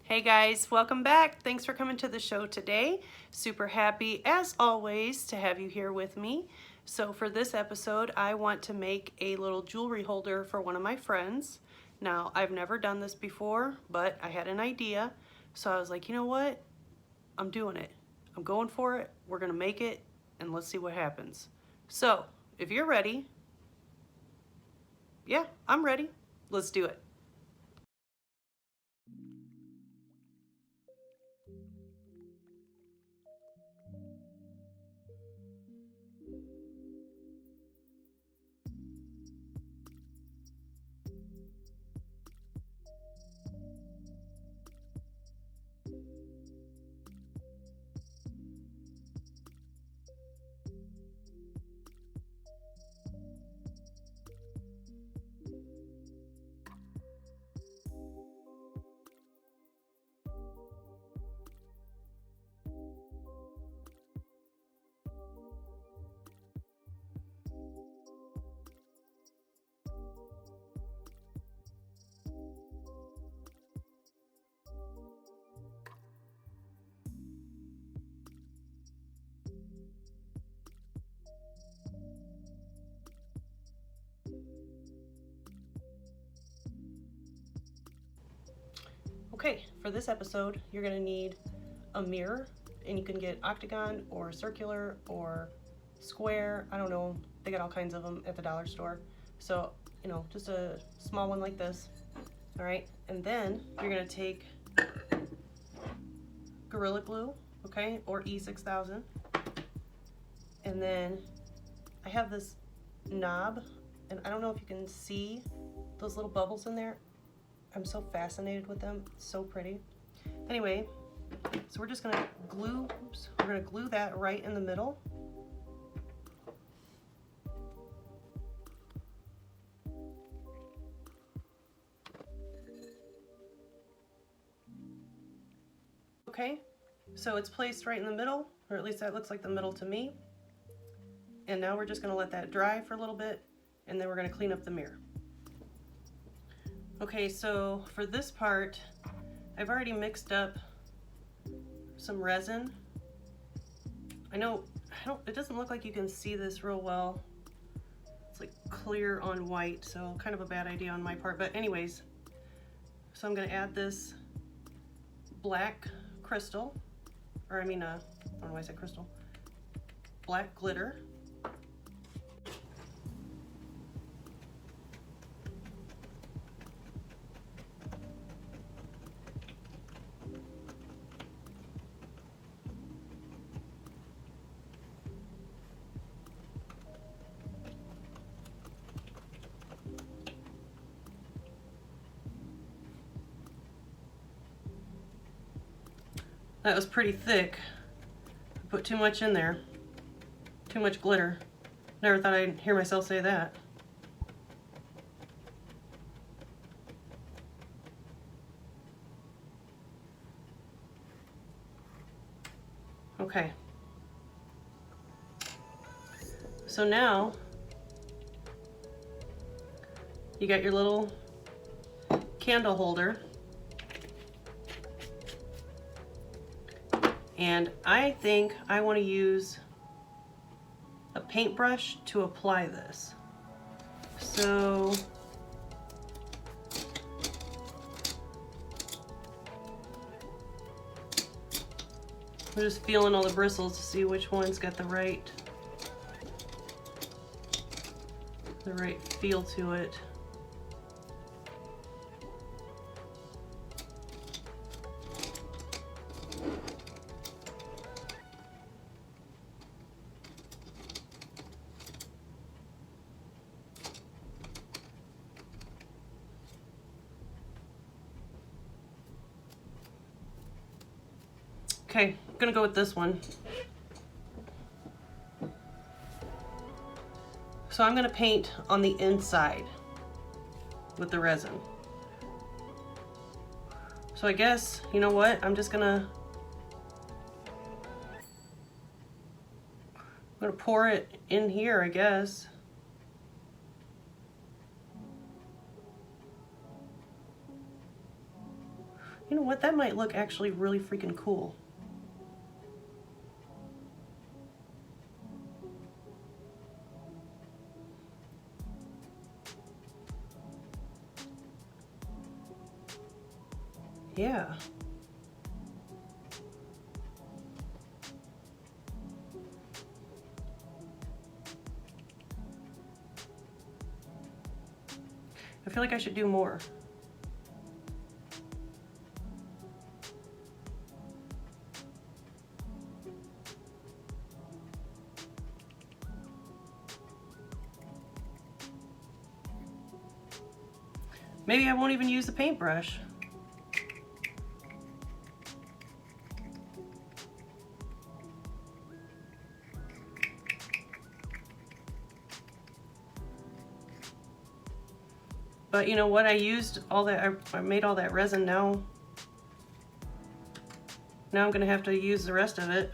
Hey guys, welcome back. Thanks for coming to the show today. Super happy as always to have you here with me. So for this episode, I want to make a little jewelry holder for one of my friends. Now, I've never done this before, but I had an idea. So I was like, you know what? I'm doing it. I'm going for it. We're gonna make it and let's see what happens. So if you're ready, yeah, I'm ready. Let's do it. Okay, for this episode, you're gonna need a mirror, and you can get octagon or circular or square. I don't know, they got all kinds of them at the dollar store. So, just a small one like this. All right, and then you're gonna take Gorilla Glue, okay, or E6000. And then I have this knob, and I don't know if you can see those little bubbles in there. I'm so fascinated with them, it's so pretty. Anyway, so we're just gonna glue that right in the middle. Okay, so it's placed right in the middle, or at least that looks like the middle to me. And now we're just gonna let that dry for a little bit, and then we're gonna clean up the mirror. Okay, so for this part, I've already mixed up some resin. It doesn't look like you can see this real well. It's like clear on white, so kind of a bad idea on my part, but anyways. So I'm gonna add this black crystal, or I don't know why I said crystal, black glitter. That was pretty thick. I put too much in there. Too much glitter. Never thought I'd hear myself say that. Okay. So now you got your little candle holder. And I think I want to use a paintbrush to apply this. So I'm just feeling all the bristles to see which one's got the right feel to it. Okay, I'm gonna go with this one. So I'm gonna paint on the inside with the resin. So I guess, you know what? I'm gonna pour it in here, I guess. You know what, that might look actually really freaking cool. Yeah. I feel like I should do more. Maybe I won't even use the paintbrush. But you know what? I used all that, I made all that resin now. Now I'm gonna have to use the rest of it.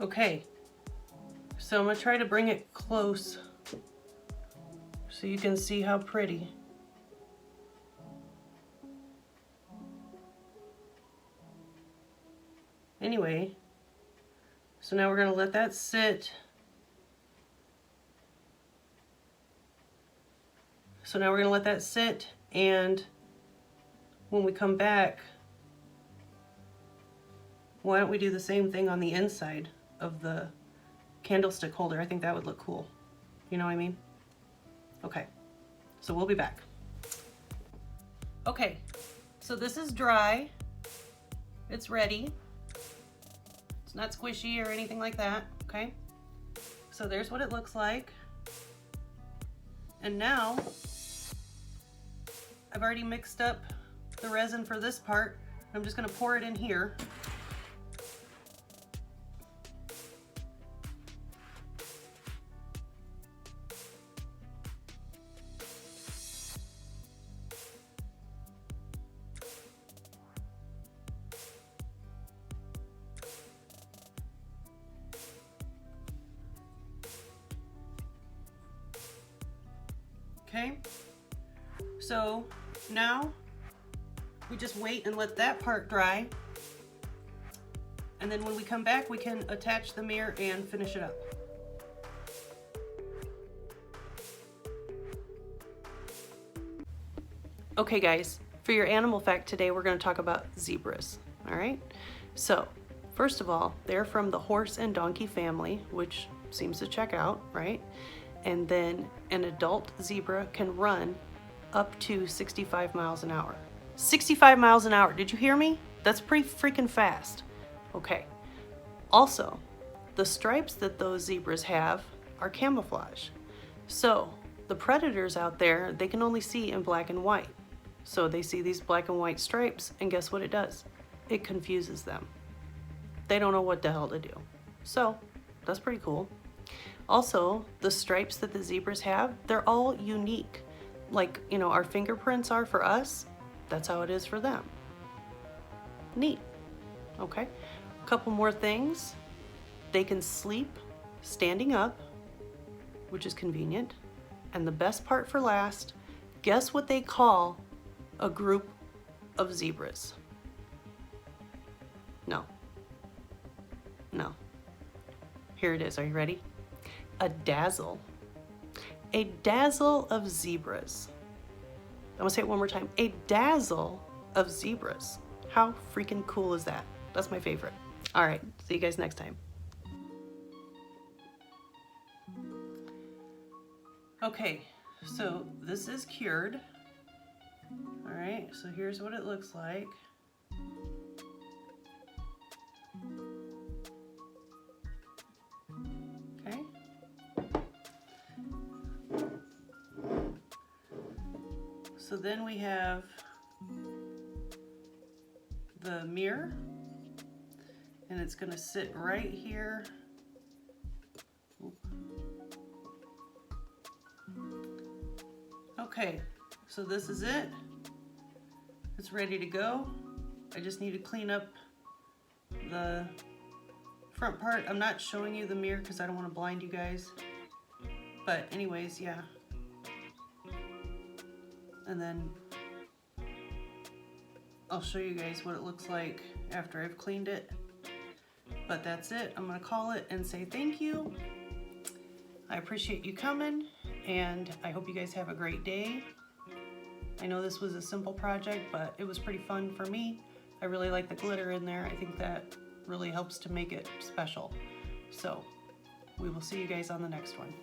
Okay, so I'm gonna try to bring it close so you can see how pretty. Anyway, so now we're gonna let that sit. So now we're gonna let that sit, and when we come back, why don't we do the same thing on the inside of the candlestick holder? I think that would look cool. You know what I mean? Okay, so we'll be back. Okay, so this is dry. It's ready. It's not squishy or anything like that, okay? So there's what it looks like. And now, I've already mixed up the resin for this part. I'm just gonna pour it in here. Okay, so now we just wait and let that part dry, and then when we come back we can attach the mirror and finish it up. Okay guys, for your animal fact today we're going to talk about zebras. All right, so First of all, they're from the horse and donkey family, which seems to check out, right? And then an adult zebra can run up to 65 miles an hour. 65 miles an hour, did you hear me? That's pretty freaking fast. Okay. Also, the stripes that those zebras have are camouflage. So the predators out there, they can only see in black and white. So they see these black and white stripes, and guess what it does? It confuses them. They don't know what the hell to do. So that's pretty cool. Also, the stripes that the zebras have, they're all unique. Like, you know, our fingerprints are for us, that's how it is for them. Neat. Okay. A couple more things. They can sleep standing up, which is convenient. And the best part for last, guess what they call a group of zebras? No. No. Here it is. Are you ready? A dazzle. A dazzle of zebras. I'm gonna say it one more time. A dazzle of zebras. How freaking cool is that? That's my favorite. All right, see you guys next time. Okay, so this is cured. All right, so here's what it looks like. Okay. So then we have the mirror, and it's gonna sit right here. Okay, so this is it. It's ready to go. I just need to clean up the front part. I'm not showing you the mirror because I don't want to blind you guys. But anyways, yeah. And then I'll show you guys what it looks like after I've cleaned it. But that's it. I'm gonna call it and say thank you. I appreciate you coming, and I hope you guys have a great day. I know this was a simple project, but it was pretty fun for me. I really like the glitter in there. I think that really helps to make it special. So we will see you guys on the next one.